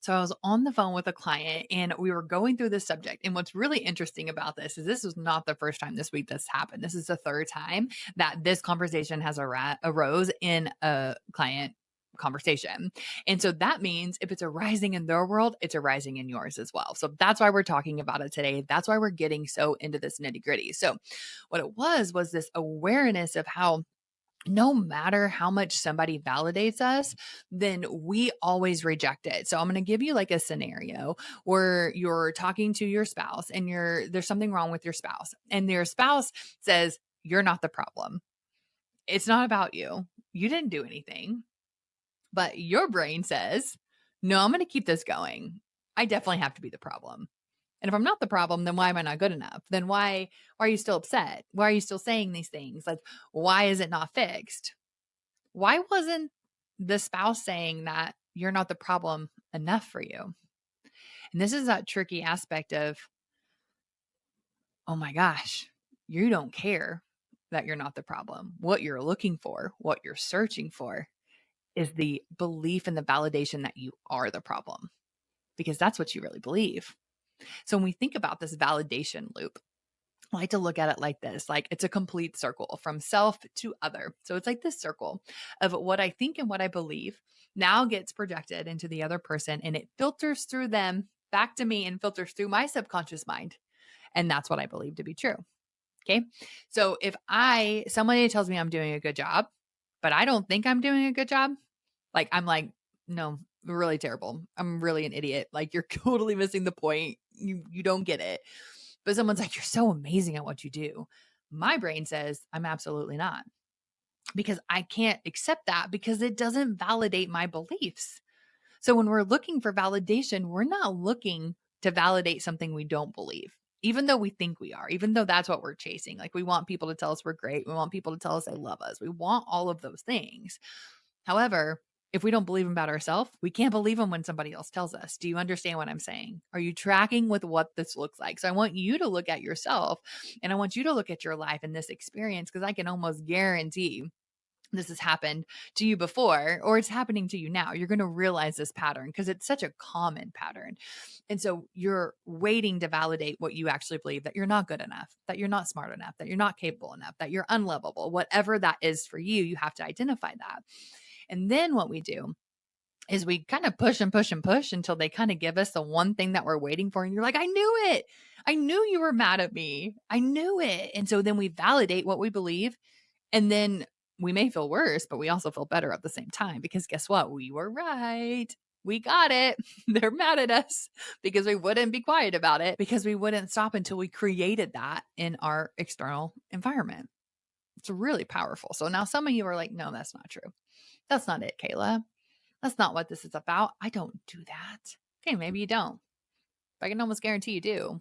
So I was on the phone with a client and we were going through this subject. And what's really interesting about this is this was not the first time this week this happened. This is the third time that this conversation has arose in a client conversation. And so that means if it's arising in their world, it's arising in yours as well. So that's why we're talking about it today. That's why we're getting so into this nitty gritty. So what it was this awareness of how no matter how much somebody validates us, then we always reject it. So I'm going to give you like a scenario where you're talking to your spouse and there's something wrong with your spouse and your spouse says, "You're not the problem. It's not about you. You didn't do anything." But your brain says, "No, I'm going to keep this going. I definitely have to be the problem. And if I'm not the problem, then why am I not good enough? Then why are you still upset? Why are you still saying these things? Like, why is it not fixed?" Why wasn't the spouse saying that you're not the problem enough for you? And this is that tricky aspect of, oh my gosh, you don't care that you're not the problem. What you're looking for, what you're searching for is the belief and the validation that you are the problem, because that's what you really believe. So when we think about this validation loop, I like to look at it like this, like it's a complete circle from self to other. So it's like this circle of what I think and what I believe now gets projected into the other person and it filters through them back to me and filters through my subconscious mind. And that's what I believe to be true. Okay. So if somebody tells me I'm doing a good job, but I don't think I'm doing a good job, like I'm like, no, really terrible. I'm really an idiot. Like you're totally missing the point. You don't get it. But someone's like, "You're so amazing at what you do." My brain says, "I'm absolutely not." Because I can't accept that because it doesn't validate my beliefs. So when we're looking for validation, we're not looking to validate something we don't believe, even though we think we are, even though that's what we're chasing. Like we want people to tell us we're great. We want people to tell us they love us. We want all of those things. However, if we don't believe them about ourselves, we can't believe them when somebody else tells us. Do you understand what I'm saying? Are you tracking with what this looks like? So I want you to look at yourself and I want you to look at your life and this experience because I can almost guarantee this has happened to you before or it's happening to you now. You're going to realize this pattern because it's such a common pattern. And so you're waiting to validate what you actually believe, that you're not good enough, that you're not smart enough, that you're not capable enough, that you're unlovable. Whatever that is for you, you have to identify that. And then what we do is we kind of push and push and push until they kind of give us the one thing that we're waiting for. And you're like, "I knew it. I knew you were mad at me. I knew it." And so then we validate what we believe. And then we may feel worse, but we also feel better at the same time because guess what? We were right. We got it. They're mad at us because we wouldn't be quiet about it, because we wouldn't stop until we created that in our external environment. It's really powerful. So now some of you are like, "No, that's not true. That's not it, Kayla. That's not what this is about. I don't do that." Okay, maybe you don't, but I can almost guarantee you do.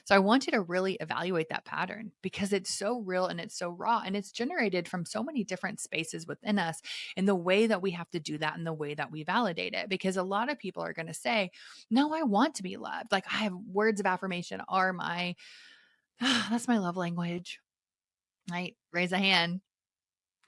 So I want you to really evaluate that pattern because it's so real and it's so raw and it's generated from so many different spaces within us, and the way that we have to do that and the way that we validate it. Because a lot of people are going to say, "No, I want to be loved. Like I have words of affirmation are my, that's my love language." Right? Raise a hand.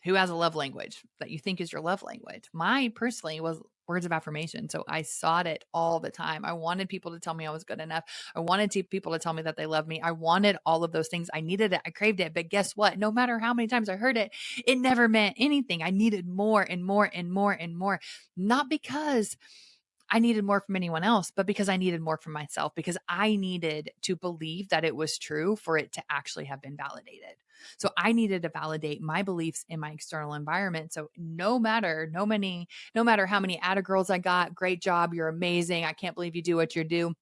Who has a love language that you think is your love language? Mine personally was words of affirmation. So I sought it all the time. I wanted people to tell me I was good enough. I wanted people to tell me that they love me. I wanted all of those things. I needed it. I craved it. But guess what? No matter how many times I heard it, it never meant anything. I needed more and more and more and more. Not because I needed more from anyone else, but because I needed more from myself, because I needed to believe that it was true for it to actually have been validated. So I needed to validate my beliefs in my external environment. So no matter how many atta girls I got, "Great job, you're amazing, I can't believe you do what you do."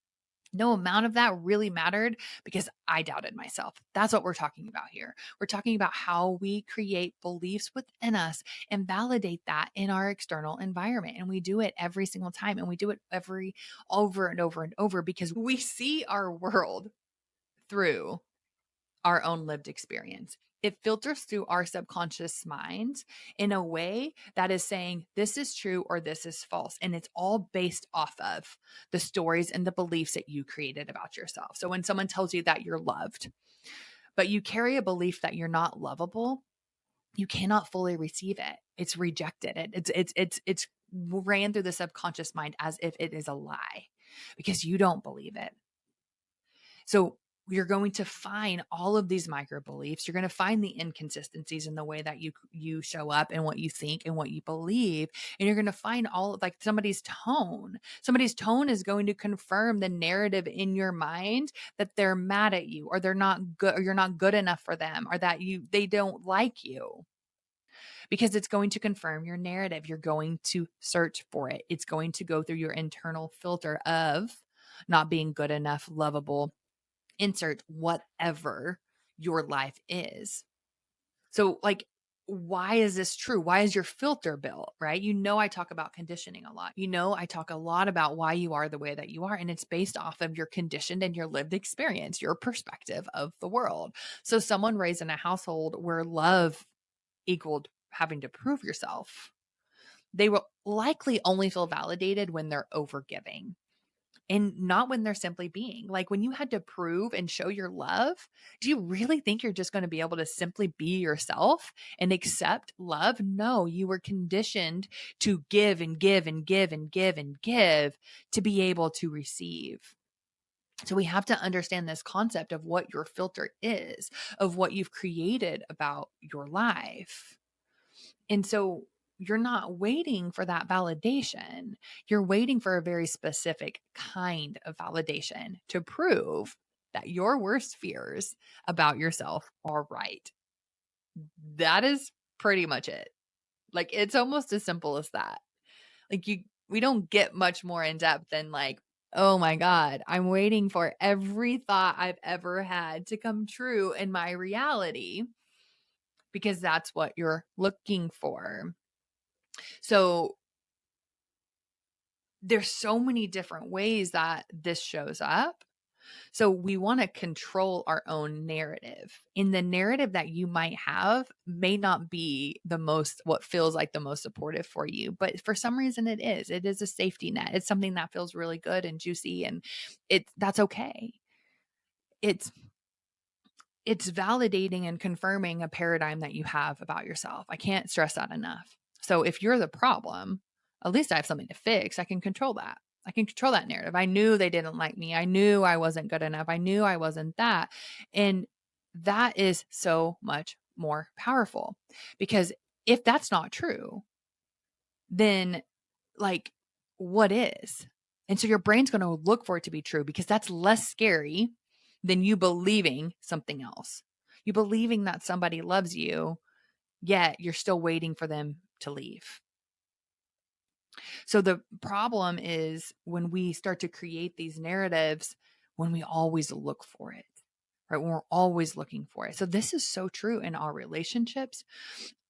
No amount of that really mattered because I doubted myself. That's what we're talking about here. We're talking about how we create beliefs within us and validate that in our external environment. And we do it every single time. And we do it over and over and over because we see our world through our own lived experience. It filters through our subconscious mind in a way that is saying this is true or this is false. And it's all based off of the stories and the beliefs that you created about yourself. So when someone tells you that you're loved, but you carry a belief that you're not lovable, you cannot fully receive it. It's rejected. It's ran through the subconscious mind as if it is a lie because you don't believe it. So you're going to find all of these micro beliefs. You're going to find the inconsistencies in the way that you show up and what you think and what you believe. And you're going to find all of like somebody's tone. Somebody's tone is going to confirm the narrative in your mind that they're mad at you or they're not good or you're not good enough for them or that they don't like you. Because it's going to confirm your narrative. You're going to search for it. It's going to go through your internal filter of not being good enough, lovable, insert whatever your life is. So, like, why is this true? Why is your filter built, right? I talk about conditioning a lot. I talk a lot about why you are the way that you are. And it's based off of your conditioned and your lived experience, your perspective of the world. So, someone raised in a household where love equaled having to prove yourself, they will likely only feel validated when they're overgiving and not when they're simply being. Like when you had to prove and show your love, do you really think you're just going to be able to simply be yourself and accept love? No, you were conditioned to give and give and give and give and give to be able to receive. So we have to understand this concept of what your filter is, of what you've created about your life. And so you're not waiting for that validation. You're waiting for a very specific kind of validation to prove that your worst fears about yourself are right. That is pretty much it. Like it's almost as simple as that. Like we don't get much more in depth than like, oh my God, I'm waiting for every thought I've ever had to come true in my reality because that's what you're looking for. So there's so many different ways that this shows up. So we want to control our own narrative. And the narrative that you might have may not be what feels like the most supportive for you, but for some reason it is. It is a safety net. It's something that feels really good and juicy and that's okay. It's validating and confirming a paradigm that you have about yourself. I can't stress that enough. So if you're the problem, at least I have something to fix. I can control that. I can control that narrative. I knew they didn't like me. I knew I wasn't good enough. I knew I wasn't that. And that is so much more powerful because if that's not true, then like what is? And so your brain's going to look for it to be true because that's less scary than you believing something else. You believing that somebody loves you, yet you're still waiting for them to leave. So the problem is when we start to create these narratives, when we always look for it, right? When we're always looking for it. So this is so true in our relationships,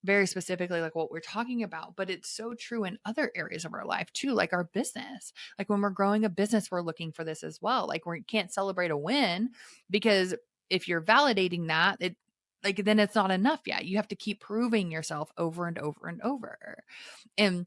very specifically like what we're talking about, but it's so true in other areas of our life too, like our business. Like when we're growing a business, we're looking for this as well. Like we can't celebrate a win because if you're validating that, then it's not enough yet. You have to keep proving yourself over and over and over. And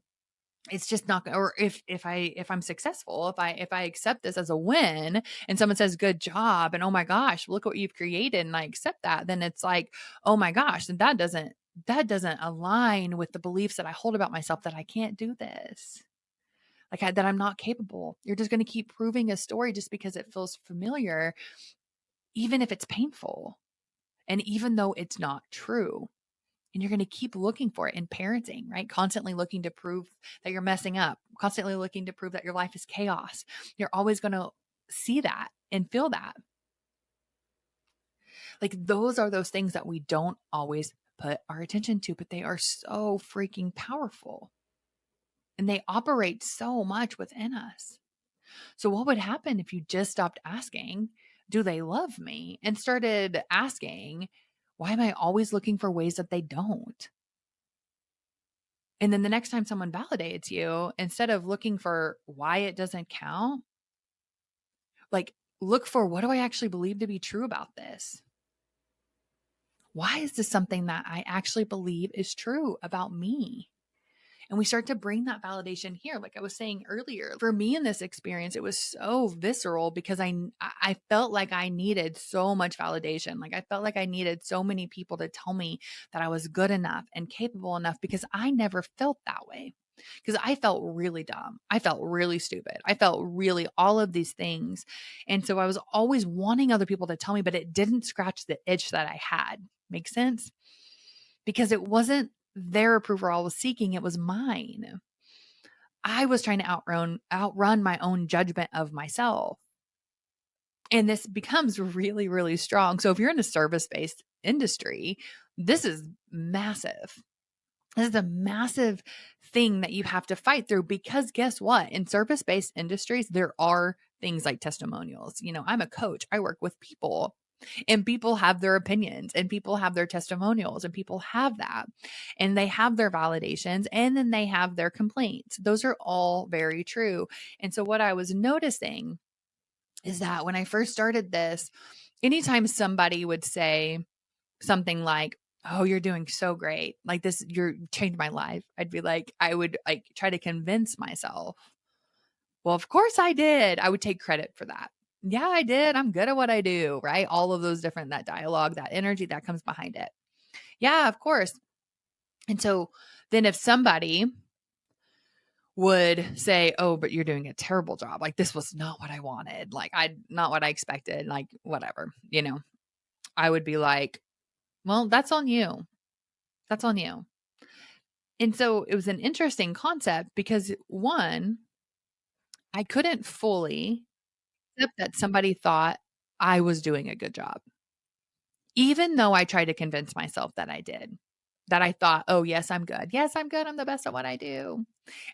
it's just not, or if I'm successful, if I accept this as a win and someone says good job and oh my gosh, look what you've created and I accept that, then it's like, oh my gosh, and that doesn't align with the beliefs that I hold about myself that I can't do this. That I'm not capable. You're just going to keep proving a story just because it feels familiar, even if it's painful. And even though it's not true. And you're going to keep looking for it in parenting, right? Constantly looking to prove that you're messing up, constantly looking to prove that your life is chaos. You're always going to see that and feel that. Like those are those things that we don't always put our attention to, but they are so freaking powerful. And they operate so much within us. So what would happen if you just stopped asking, do they love me? And started asking, why am I always looking for ways that they don't? And then the next time someone validates you, instead of looking for why it doesn't count, like look for what do I actually believe to be true about this? Why is this something that I actually believe is true about me? And we start to bring that validation here. Like I was saying earlier, for me in this experience, it was so visceral because I felt like I needed so much validation. Like I felt like I needed so many people to tell me that I was good enough and capable enough because I never felt that way. Because I felt really dumb. I felt really stupid. I felt really all of these things. And so I was always wanting other people to tell me, but it didn't scratch the itch that I had. Make sense? Because it wasn't their approval I was seeking, it was mine. I was trying to outrun my own judgment of myself. And this becomes really, really strong. So if you're in a service-based industry, this is massive. This is a massive thing that you have to fight through because guess what? In service-based industries, there are things like testimonials. I'm a coach. I work with people. And people have their opinions and people have their testimonials and people have that. And they have their validations and then they have their complaints. Those are all very true. And so what I was noticing is that when I first started this, anytime somebody would say something like, "Oh, you're doing so great. Like this, you're changed my life." I would like try to convince myself, well, of course I did. I would take credit for that. Yeah, I did. I'm good at what I do, right? All of those different, that dialogue, that energy that comes behind it. Yeah, of course. And so then if somebody would say, "Oh, but you're doing a terrible job. Like this was not what I wanted. Like not what I expected, like whatever, I would be like, "Well, that's on you. That's on you." And so it was an interesting concept because one, I couldn't fully accept that somebody thought I was doing a good job. Even though I tried to convince myself that I did, that I thought, "Oh, yes, I'm good. Yes, I'm good. I'm the best at what I do."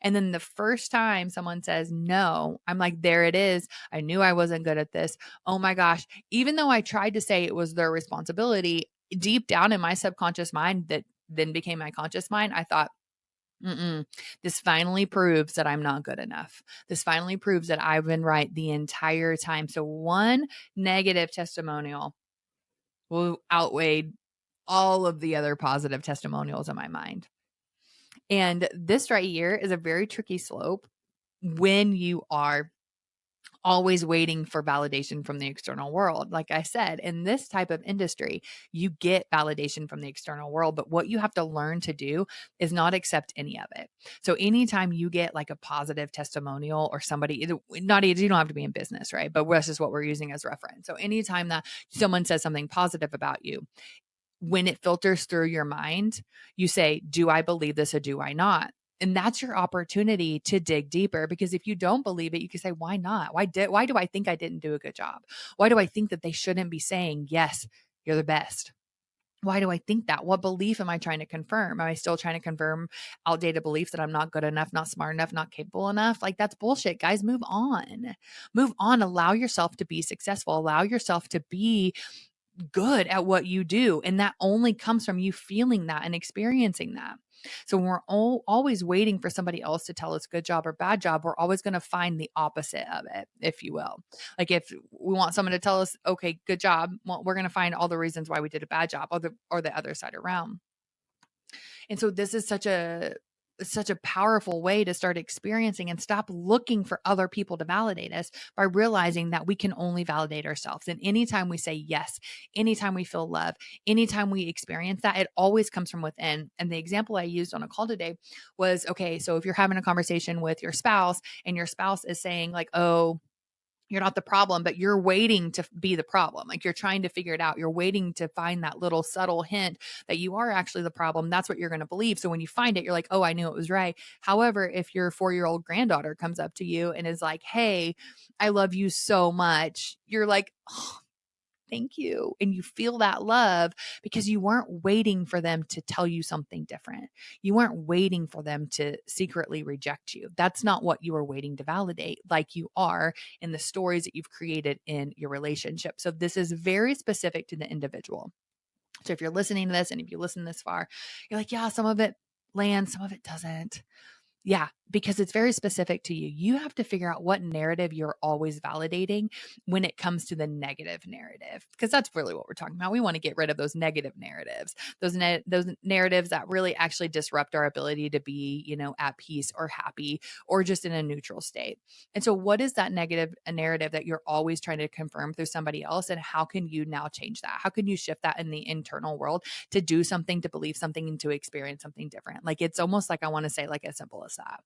And then the first time someone says no, I'm like, there it is. I knew I wasn't good at this. Oh my gosh. Even though I tried to say it was their responsibility, deep down in my subconscious mind that then became my conscious mind, I thought, mm-mm, this finally proves that I'm not good enough. This finally proves that I've been right the entire time. So one negative testimonial will outweigh all of the other positive testimonials in my mind. And this right here is a very tricky slope when you are always waiting for validation from the external world. Like I said, in this type of industry, you get validation from the external world, but what you have to learn to do is not accept any of it. So anytime you get like a positive testimonial or somebody, not you don't have to be in business, right? But this is what we're using as reference. So anytime that someone says something positive about you, when it filters through your mind, you say, do I believe this or do I not? And that's your opportunity to dig deeper, because if you don't believe it, you can say, why not? Why do I think I didn't do a good job? Why do I think that they shouldn't be saying, yes, you're the best? Why do I think that? What belief am I trying to confirm? Am I still trying to confirm outdated beliefs that I'm not good enough, not smart enough, not capable enough? Like that's bullshit, guys. Move on. Move on. Allow yourself to be successful. Allow yourself to be good at what you do. And that only comes from you feeling that and experiencing that. So when we're always waiting for somebody else to tell us good job or bad job, we're always going to find the opposite of it, if you will. Like if we want someone to tell us, okay, good job, well, we're going to find all the reasons why we did a bad job, or the other side around. And so this is such a powerful way to start experiencing and stop looking for other people to validate us by realizing that we can only validate ourselves. And anytime we say yes, anytime we feel love, anytime we experience that, it always comes from within. And the example I used on a call today was, okay, so if you're having a conversation with your spouse and your spouse is saying like, "Oh, you're not the problem," but you're waiting to be the problem. Like you're trying to figure it out. You're waiting to find that little subtle hint that you are actually the problem. That's what you're going to believe. So when you find it, you're like, "Oh, I knew it was right." However, if your 4-year-old granddaughter comes up to you and is like, "Hey, I love you so much," you're like, "Oh, thank you." And you feel that love because you weren't waiting for them to tell you something different. You weren't waiting for them to secretly reject you. That's not what you were waiting to validate, like you are in the stories that you've created in your relationship. So this is very specific to the individual. So if you're listening to this and if you listen this far, you're like, yeah, some of it lands, some of it doesn't. Yeah, because it's very specific to you. You have to figure out what narrative you're always validating when it comes to the negative narrative, because that's really what we're talking about. We want to get rid of those negative narratives, those narratives that really actually disrupt our ability to be, at peace or happy or just in a neutral state. And so, what is that negative narrative that you're always trying to confirm through somebody else? And how can you now change that? How can you shift that in the internal world to do something, to believe something, and to experience something different? Like, it's almost like I want to say, like, as simple as that.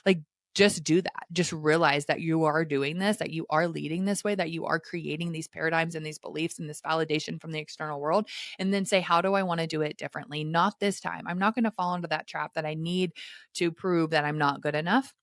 Like, just do that. Just realize that you are doing this, that you are leading this way, that you are creating these paradigms and these beliefs and this validation from the external world. And then say, how do I want to do it differently? Not this time. I'm not going to fall into that trap that I need to prove that I'm not good enough.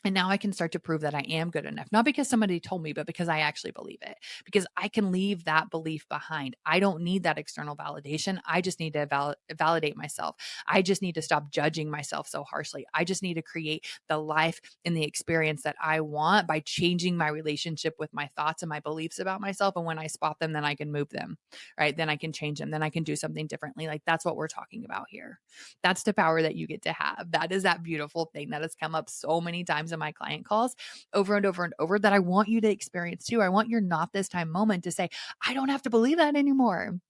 And now I can start to prove that I am good enough, not because somebody told me, but because I actually believe it, because I can leave that belief behind. I don't need that external validation. I just need to validate myself. I just need to stop judging myself so harshly. I just need to create the life and the experience that I want by changing my relationship with my thoughts and my beliefs about myself. And when I spot them, then I can move them, right? Then I can change them. Then I can do something differently. Like, that's what we're talking about here. That's the power that you get to have. That is that beautiful thing that has come up so many times in my client calls over and over and over that I want you to experience too. I want your not this time moment to say, I don't have to believe that anymore.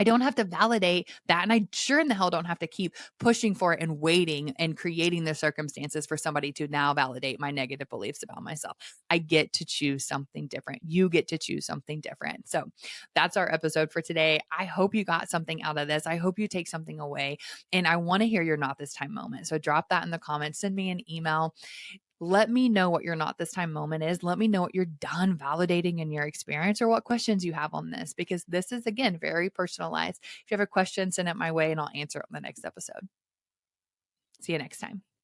I don't have to validate that. And I sure in the hell don't have to keep pushing for it and waiting and creating the circumstances for somebody to now validate my negative beliefs about myself. I get to choose something different. You get to choose something different. So that's our episode for today. I hope you got something out of this. I hope you take something away. And I want to hear your not this time moment. So drop that in the comments, send me an email. Let me know what your not this time moment is. Let me know what you're done validating in your experience or what questions you have on this, because this is, again, very personalized. If you have a question, send it my way and I'll answer it on the next episode. See you next time.